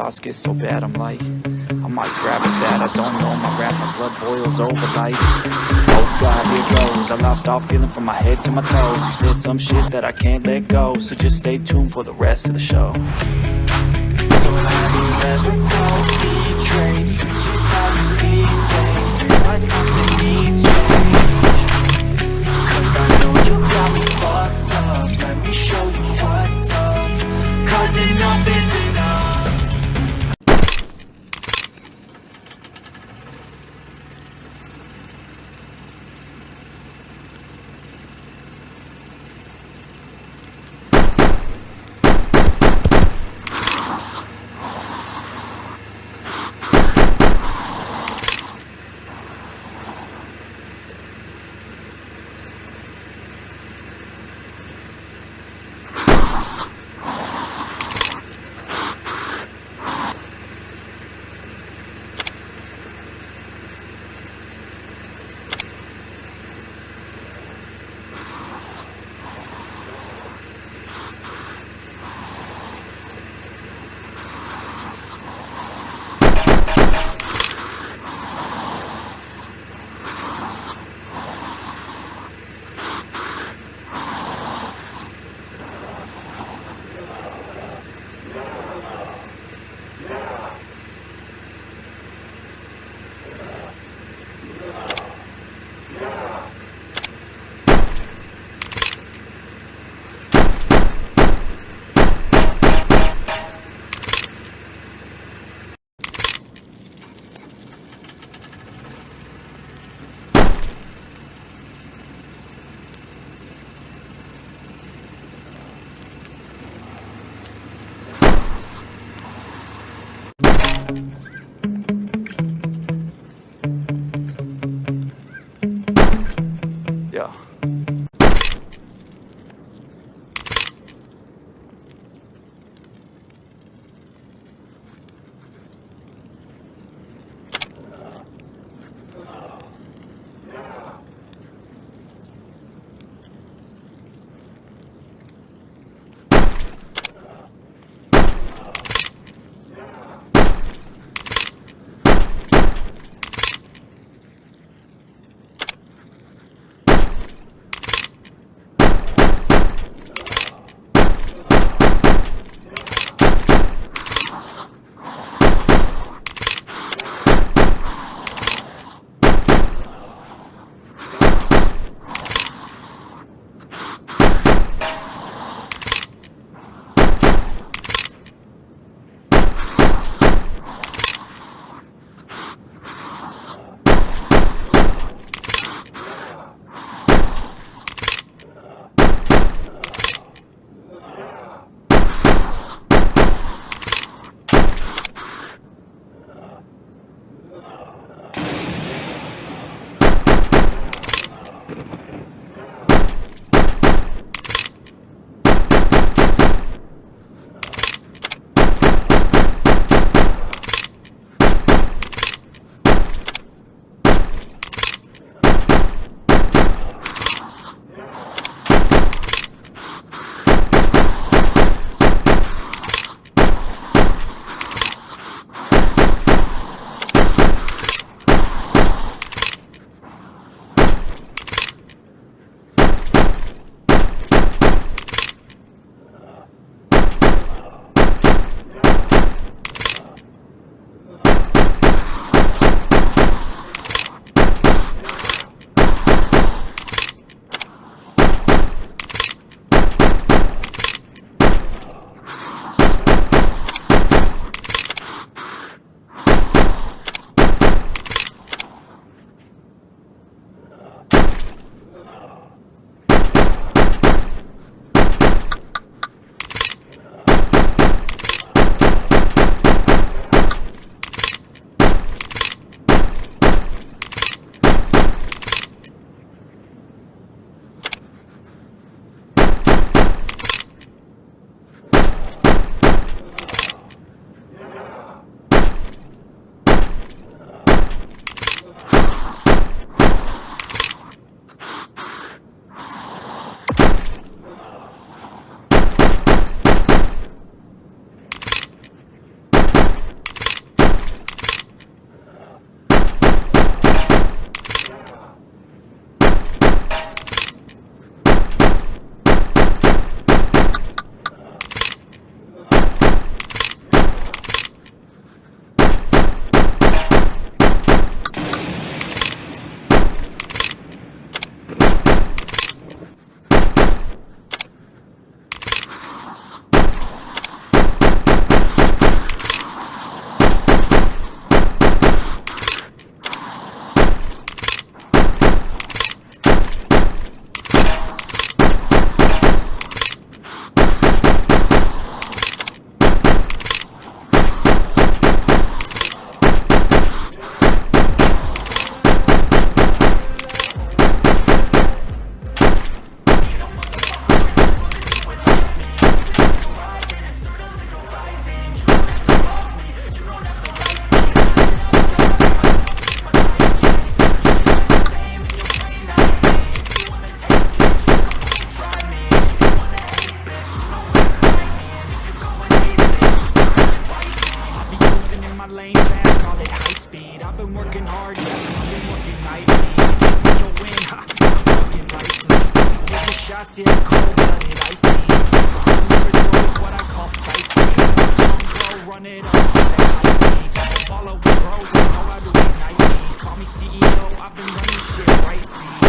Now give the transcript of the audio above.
thoughts get so bad, I'm like, I might grab a bat, I don't know, my rap, my blood boils over like, oh God, here goes. I lost all feeling from my head to my toes. You said some shit that I can't let go, so just stay tuned for the rest of the show. So have you ever felt betrayed? Just how you see things, realize something needs change. Cause I know you got me fucked up, let me show you what's up. Cause enough is enough. Yeah. shots, yeah, cold-blooded, icy. Some numbers go is what I call spicy. Long blow, run it up, high me. Follow the pros, they know how to ignite me. Call me CEO, I've been running shit right, see.